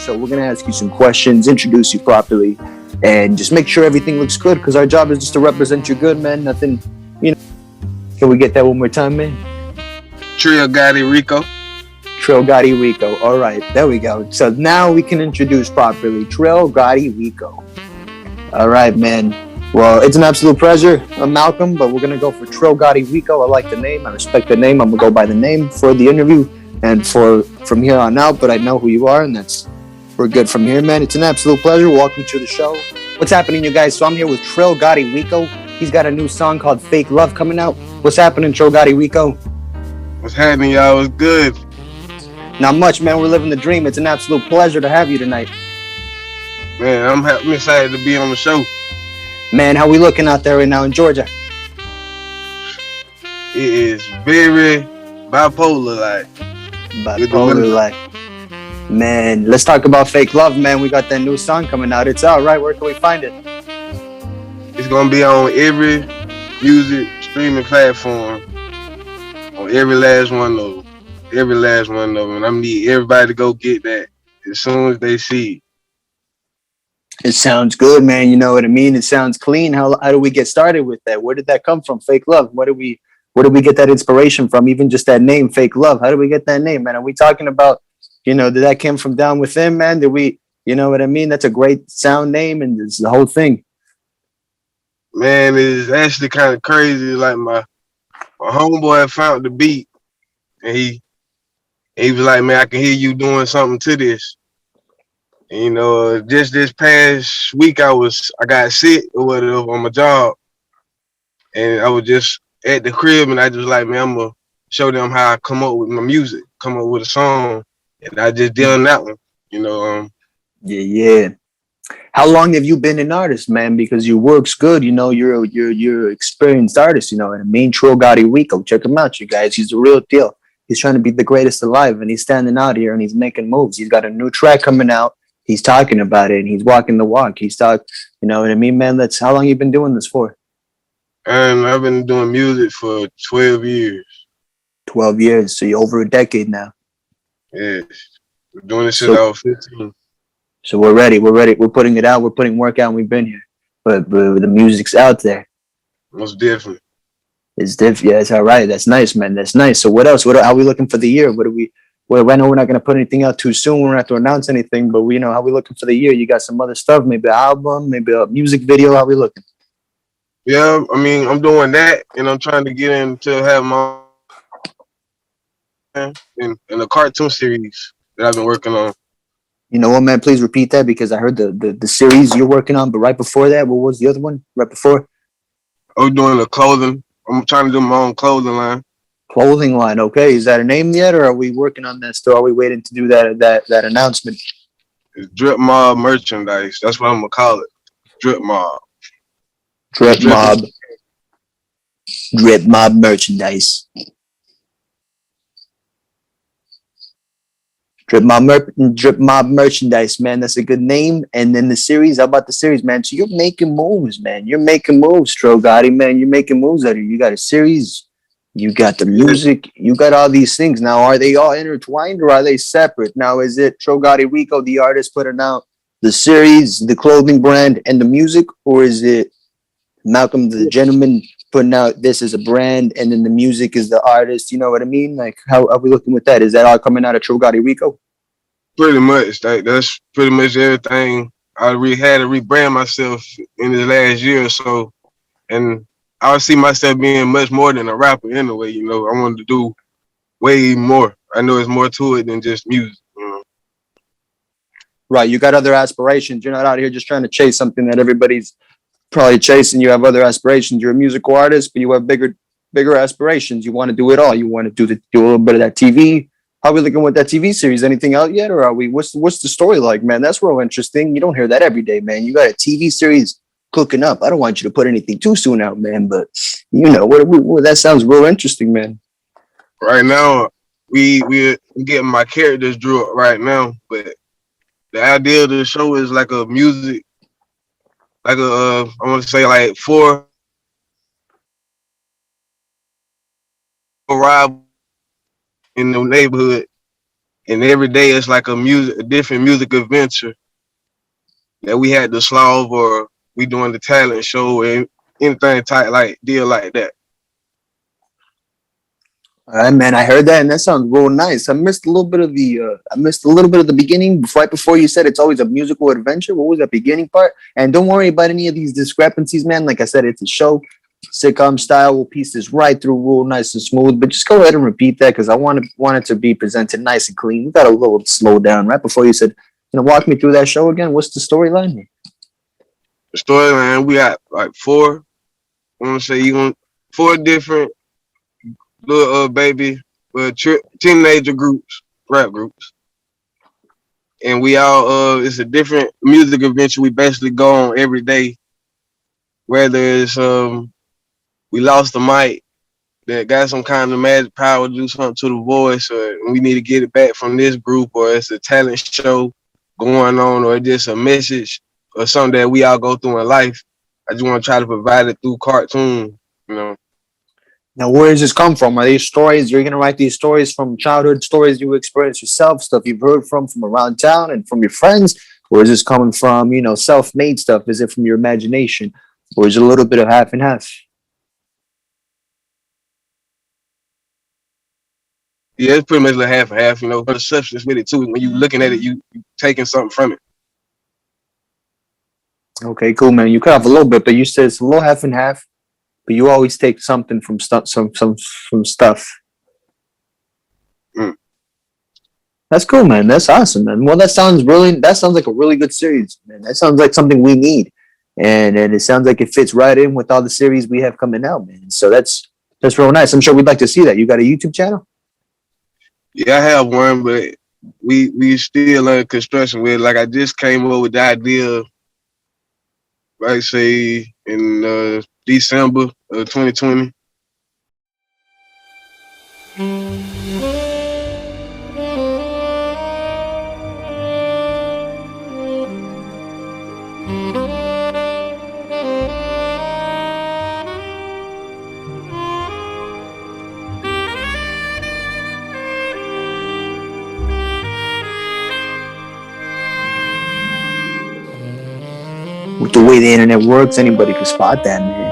show. We're gonna ask you some questions, introduce you properly, and just make sure everything looks good. Because our job is just to represent you good, man. Nothing, you know. Can we get that one more time, man? Trillgottirico. Trillgottirico. All right, there we go. So now we can introduce properly Trillgottirico. All right, man. Well, it's an absolute pleasure, Malcolm, but we're going to go for Trillgottirico. I like the name. I respect the name. I'm going to go by the name for the interview and from here on out, but I know who you are, and we're good from here, man. It's an absolute pleasure. Welcome to the show. What's happening, you guys? So I'm here with Trillgottirico. He's got a new song called Fake Love coming out. What's happening, Trillgottirico? What's happening, y'all? What's good? Not much, man. We're living the dream. It's an absolute pleasure to have you tonight. Man, I'm excited to be on the show. Man, how we looking out there right now in Georgia? It is very bipolar, like. Man, let's talk about Fake Love, man. We got that new song coming out. It's out, right? Where can we find it? It's gonna be on every music streaming platform, on every last one of them. And I need everybody to go get that as soon as they see it. It sounds good, man. You know what I mean? It sounds clean. How do we get started with that? Where did that come from? Fake Love. Where did we get that inspiration from? Even just that name, Fake Love. How did we get that name, man? Are we talking about, did that come from down within, man? Did we, you know what I mean? That's a great sound name, and it's the whole thing. Man, it's actually kind of crazy. Like my homeboy found the beat, and he was like, man, I can hear you doing something to this. And, just this past week, I got sick or whatever on my job, and I was just at the crib, and I just like, man, I'm gonna show them how I come up with my music, come up with a song, and I just did that one, Yeah. How long have you been an artist, man? Because your work's good, you're an experienced artist, you know what I mean? Trillgottirico, check him out, you guys. He's the real deal. He's trying to be the greatest alive, and he's standing out here, and he's making moves. He's got a new track coming out. He's talking about it, and he's walking the walk. He's you know what I mean, man? That's how long you been doing this for? And I've been doing music for 12 years. 12 years, so you're over a decade now. Yes, we're doing this since I was 15. So we're ready. We're putting it out. We're putting work out, and we've been here. But the music's out there. Most definitely. It's different. Yeah, it's all right. That's nice, man. That's nice. So what else? How are we looking for the year? I know we're not going to put anything out too soon. We're not have to announce anything, but we know how we looking for the year. You got some other stuff, maybe an album, maybe a music video. How we looking? Yeah, I mean, I'm doing that, and I'm trying to get into have my in a cartoon series that I've been working on. You know what, man? Please repeat that, because I heard the series you're working on, but right before that, what was the other one? Right before? I'm doing clothing. I'm trying to do my own clothing line. Clothing line, okay. Is that a name yet, or are we working on that still? Are we waiting to do that announcement? It's Drip Mob merchandise. That's what I'm gonna call it. Drip Mob. Drip Mob. Drip Mob merchandise. Drip Mob merchandise, man. That's a good name. And then the series, how about the series, man? So you're making moves, man. You're making moves, Trillgotti, man. You're making moves out here. You got a series. You got the music, you got all these things. Now, are they all intertwined, or are they separate? Now, is it Trillgottirico, the artist, putting out the series, the clothing brand, and the music? Or is it Malcolm, the gentleman, putting out this as a brand, and then the music is the artist? You know what I mean? Like, how are we looking with that? Is that all coming out of Trillgottirico? Pretty much. That's pretty much everything. I had to rebrand myself in the last year or so. And I see myself being much more than a rapper anyway. I wanted to do way more. I know there's more to it than just music. Right. You got other aspirations. You're not out here just trying to chase something that everybody's probably chasing. You have other aspirations. You're a musical artist, but you have bigger aspirations. You want to do it all. You want to do a little bit of that TV. How are we looking with that TV series? Anything out yet, or are we? What's the story like, man? That's real interesting. You don't hear that every day, man. You got a TV series cooking up. I don't want you to put anything too soon out, man, but what that sounds real interesting, man. Right now, we're getting my characters drew up right now, but the idea of the show is like a music, like I want to say like 4 rival in the neighborhood, and every day it's like a different music adventure that we had to solve, or we doing the talent show and anything type like deal like that. All right, man. I heard that, and that sounds real nice. I missed a little bit of the beginning. Right before you said it's always a musical adventure. What was that beginning part? And don't worry about any of these discrepancies, man. Like I said, it's a show, sitcom style. We'll piece this right through, real nice and smooth. But just go ahead and repeat that because I want it to be presented nice and clean. You got a little slow down right before you said, walk me through that show again. What's the storyline? The storyline, we got like four. I want to say four different little baby teenager groups, rap groups, and we all it's a different music adventure we basically go on every day. Whether it's we lost the mic that got some kind of magic power to do something to the voice, or we need to get it back from this group, or it's a talent show going on, or just a message or something that we all go through in life. I just want to try to provide it through cartoon, you know. Now, where does this come from? Are these stories? You're going to write these stories from childhood stories you experienced yourself, stuff you've heard from around town and from your friends? Or is this coming from, self-made stuff? Is it from your imagination? Or is it a little bit of half and half? Yeah, it's pretty much like half and half, but the substance with it too. When you looking at it, you taking something from it. Okay, cool, man. You cut off a little bit, but you said it's a little half and half, but you always take something from stuff, from stuff. Mm. That's cool, man. That's awesome, man. Well, that sounds like a really good series, man. That sounds like something we need. And it sounds like it fits right in with all the series we have coming out, man. So that's real nice. I'm sure we'd like to see that. You got a YouTube channel? Yeah, I have one, but we still under construction with it. Like I just came up with the idea, like say in December of 2020. With the way the internet works, anybody could spot that, man.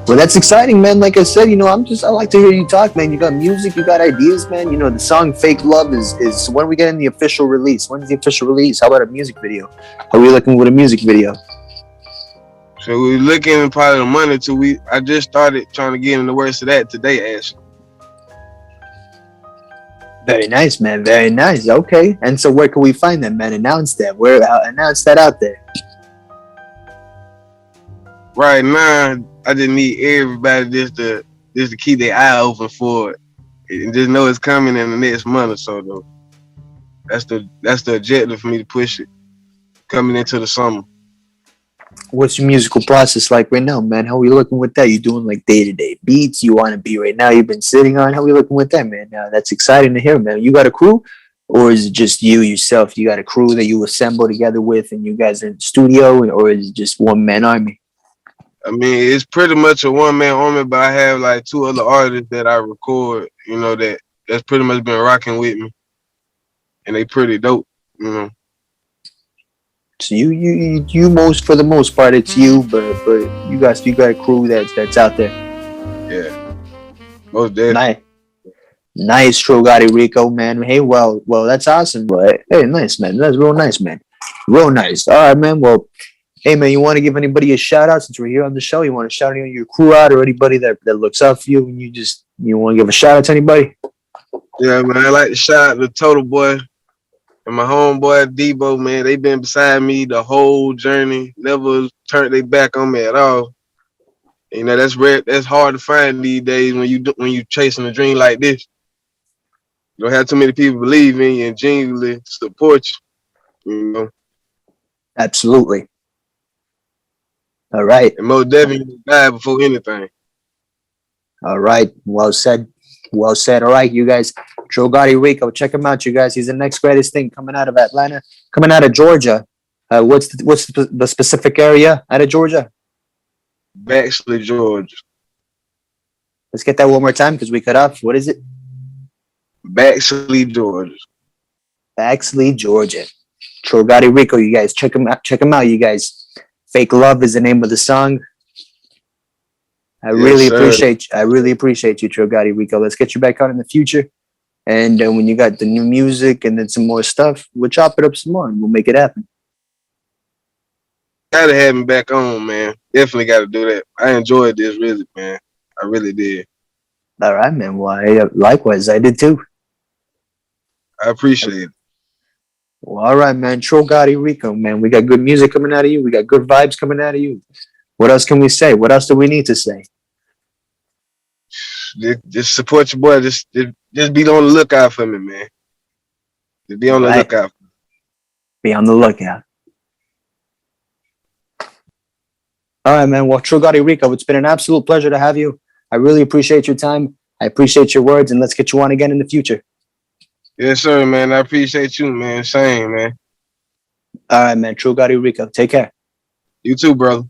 Well, that's exciting, man. Like I said, I like to hear you talk, man. You got music, you got ideas, man. The song Fake Love is when we get in the official release. When's the official release? How about a music video? Are we looking with a music video? So we're looking probably the money too. I just started trying to get in the words of that today, actually. Very nice, man. Very nice. Okay. And so where can we find that, man? Announce that. Announce that out there. Right now, I just need everybody just to keep their eye open for it and just know it's coming in the next month or so. Though that's the objective for me to push it coming into the summer. What's your musical process like right now, man? How are we looking with that? You doing like day-to-day beats you want to be right now? You've been sitting on. How are we looking with that, man? That's exciting to hear, man. You got a crew, or is it just you yourself? You got a crew that you assemble together with, and you guys are in the studio, or is it just one-man army? I mean, it's pretty much a one-man army, but I have like two other artists that I record, that's pretty much been rocking with me, and they pretty dope, So you most for the most part it's you, but you got a crew that's out there. Yeah, most definitely. Nice, Trillgottirico, man. Hey, well, that's awesome. But hey, nice, man. That's real nice, man. Real nice. All right, man. Well, hey, man, you want to give anybody a shout out since we're here on the show? You want to shout out your crew out or anybody that looks up for you, and you want to give a shout out to anybody? Yeah, man. I like to shout out the Total Boy. And my homeboy Debo, man, they been beside me the whole journey. Never turned their back on me at all. That's rare. That's hard to find these days when you chasing a dream like this. You don't have too many people believe in you and genuinely support you. Absolutely. All right. And most definitely die before anything. All right. Well said. Well said. All right, you guys. Trillgottirico, check him out, you guys. He's the next greatest thing coming out of Atlanta, coming out of Georgia. What's the specific area out of Georgia? Baxley, Georgia. Let's get that one more time because we cut off. What is it? Baxley, Georgia. Baxley, Georgia. Trillgottirico, you guys. Check him out. Check him out, you guys. Fake Love is the name of the song. I really appreciate you, Trillgottirico. Let's get you back on in the future. And when you got the new music and then some more stuff, we'll chop it up some more and we'll make it happen. Gotta have me back on, man. Definitely gotta do that. I enjoyed this really, man. I really did. All right, man. Well, likewise, I did too. I appreciate it. Well, all right, man. Trillgottirico, man. We got good music coming out of you. We got good vibes coming out of you. What else can we say? What else do we need to say? Just support your boy. Just be on the lookout for me, man. Just be on the lookout. Be on the lookout. All right, man. Well, Trillgottirico, it's been an absolute pleasure to have you. I really appreciate your time. I appreciate your words, and let's get you on again in the future. Yes, sir, man. I appreciate you, man. Same, man. All right, man. Trillgottirico, take care. You too, brother.